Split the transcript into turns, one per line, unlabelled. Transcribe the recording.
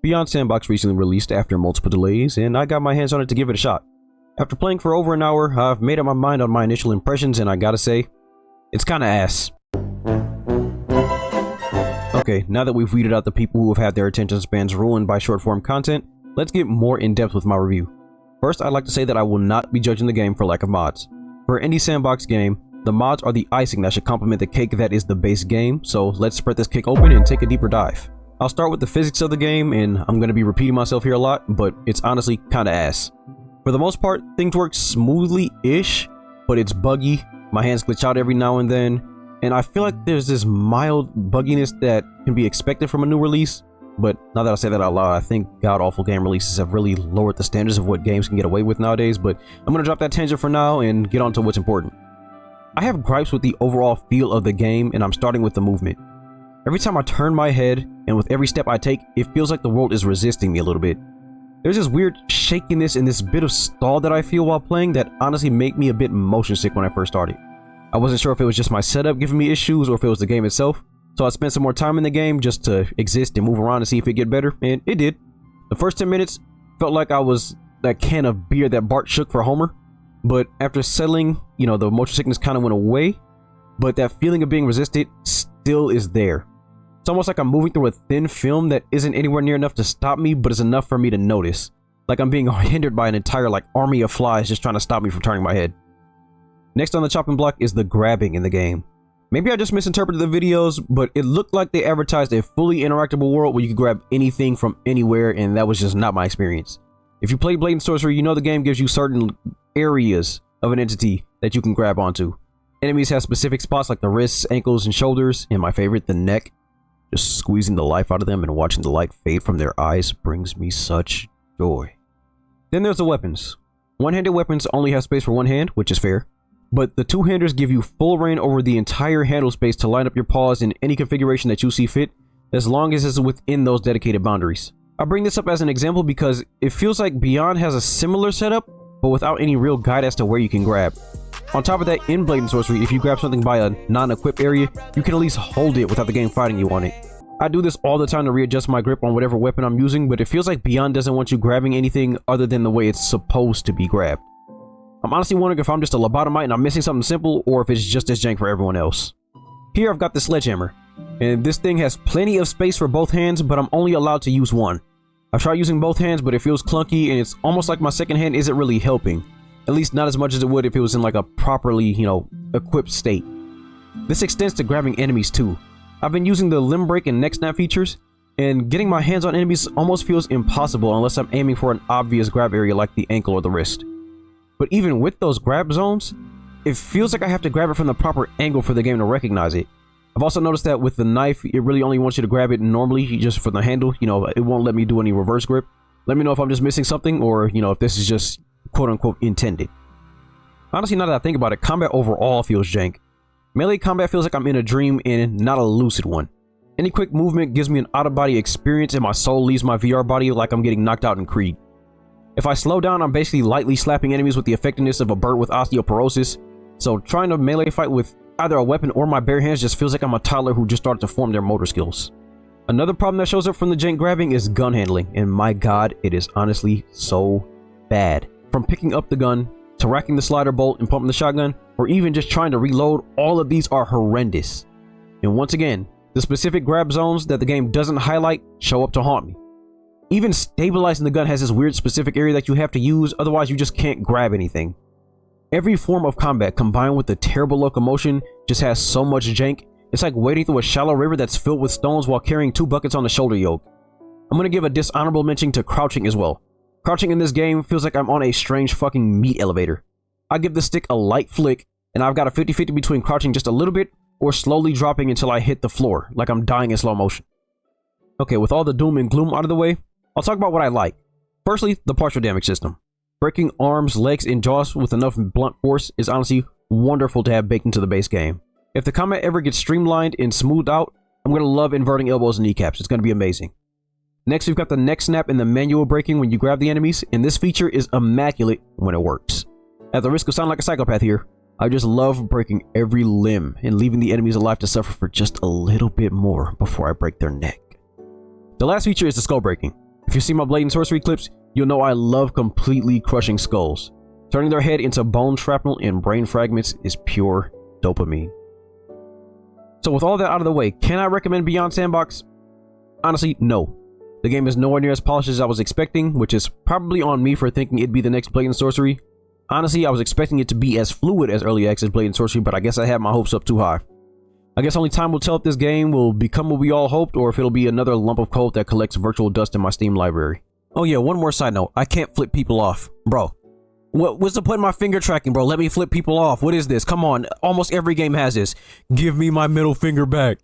Beyond Sandbox recently released after multiple delays, and I got my hands on it to give it a shot. After playing for over an hour, I've made up my mind on my initial impressions, and I gotta say, it's kinda ass. Okay, now that we've weeded out the people who have had their attention spans ruined by short-form content, let's get more in-depth with my review. First, I'd like to say that I will not be judging the game for lack of mods. For any sandbox game, the mods are the icing that should complement the cake that is the base game, so let's spread this cake open and take a deeper dive. I'll start with the physics of the game, and I'm going to be repeating myself here a lot, but it's honestly kinda ass. For the most part, things work smoothly-ish, but it's buggy, my hands glitch out every now and then, and I feel like there's this mild bugginess that can be expected from a new release, but now that I say that out loud, I think god-awful game releases have really lowered the standards of what games can get away with nowadays, but I'm going to drop that tangent for now and get on to what's important. I have gripes with the overall feel of the game, and I'm starting with the movement. Every time I turn my head, and with every step I take, it feels like the world is resisting me a little bit. There's this weird shakiness and this bit of stall that I feel while playing that honestly make me a bit motion sick when I first started. I wasn't sure if it was just my setup giving me issues or if it was the game itself, so I spent some more time in the game just to exist and move around and see if it get better, and it did. The first 10 minutes felt like I was that can of beer that Bart shook for Homer, but after settling, the motion sickness kind of went away, but that feeling of being resisted still is there. It's almost like I'm moving through a thin film that isn't anywhere near enough to stop me, but is enough for me to notice. Like I'm being hindered by an entire army of flies just trying to stop me from turning my head. Next on the chopping block is the grabbing in the game. Maybe I just misinterpreted the videos, but it looked like they advertised a fully interactable world where you could grab anything from anywhere, and that was just not my experience. If you play Blade and Sorcery, you know the game gives you certain areas of an entity that you can grab onto. Enemies have specific spots like the wrists, ankles, and shoulders, and my favorite, the neck. Just squeezing the life out of them and watching the light fade from their eyes brings me such joy. Then there's the weapons. One-handed weapons only have space for one hand, which is fair, but the two-handers give you full reign over the entire handle space to line up your paws in any configuration that you see fit, as long as it's within those dedicated boundaries. I bring this up as an example because it feels like Beyond has a similar setup, but without any real guide as to where you can grab. On top of that, in Blade and Sorcery, if you grab something by a non-equipped area, you can at least hold it without the game fighting you on it. I do this all the time to readjust my grip on whatever weapon I'm using, but it feels like Beyond doesn't want you grabbing anything other than the way it's supposed to be grabbed. I'm honestly wondering if I'm just a lobotomite and I'm missing something simple, or if it's just as jank for everyone else. Here I've got the sledgehammer, and this thing has plenty of space for both hands, but I'm only allowed to use one. I've tried using both hands, but it feels clunky, and it's almost like my second hand isn't really helping. At least not as much as it would if it was in a properly, equipped state. This extends to grabbing enemies too. I've been using the limb break and neck snap features, and getting my hands on enemies almost feels impossible unless I'm aiming for an obvious grab area like the ankle or the wrist. But even with those grab zones, it feels like I have to grab it from the proper angle for the game to recognize it. I've also noticed that with the knife, it really only wants you to grab it normally, just for the handle. It won't let me do any reverse grip. Let me know if I'm just missing something, or, if this is just quote-unquote intended. Honestly, now that I think about it, combat overall feels jank. Melee combat feels like I'm in a dream and not a lucid one. Any quick movement gives me an out-of-body experience and my soul leaves my VR body like I'm getting knocked out in Creed. If I slow down, I'm basically lightly slapping enemies with the effectiveness of a bird with osteoporosis, so trying to melee fight with either a weapon or my bare hands just feels like I'm a toddler who just started to form their motor skills. Another problem that shows up from the jank grabbing is gun handling, and my god, it is honestly so bad. From picking up the gun, to racking the slider bolt and pumping the shotgun, or even just trying to reload, all of these are horrendous. And once again, the specific grab zones that the game doesn't highlight show up to haunt me. Even stabilizing the gun has this weird specific area that you have to use, otherwise you just can't grab anything. Every form of combat combined with the terrible locomotion just has so much jank, it's like wading through a shallow river that's filled with stones while carrying 2 buckets on the shoulder yoke. I'm gonna give a dishonorable mention to crouching as well. Crouching in this game feels like I'm on a strange fucking meat elevator. I give the stick a light flick, and I've got a 50-50 between crouching just a little bit or slowly dropping until I hit the floor, like I'm dying in slow motion. Okay, with all the doom and gloom out of the way, I'll talk about what I like. Firstly, the partial damage system. Breaking arms, legs, and jaws with enough blunt force is honestly wonderful to have baked into the base game. If the combat ever gets streamlined and smoothed out, I'm going to love inverting elbows and kneecaps. It's going to be amazing. Next, we've got the neck snap and the manual braking when you grab the enemies, and this feature is immaculate when it works. At the risk of sounding like a psychopath here, I just love breaking every limb and leaving the enemies alive to suffer for just a little bit more before I break their neck. The last feature is the skull breaking. If you see my blade and sorcery clips, you'll know I love completely crushing skulls. Turning their head into bone shrapnel and brain fragments is pure dopamine. So with all that out of the way, can I recommend Beyond Sandbox? Honestly, no. The game is nowhere near as polished as I was expecting, which is probably on me for thinking it'd be the next Blade and Sorcery. Honestly, I was expecting it to be as fluid as early access Blade and Sorcery, but I guess I had my hopes up too high. I guess only time will tell if this game will become what we all hoped, or if it'll be another lump of code that collects virtual dust in my Steam library. Oh yeah, one more side note. I can't flip people off. Bro, what's the point of my finger tracking, bro? Let me flip people off. What is this? Come on, almost every game has this. Give me my middle finger back.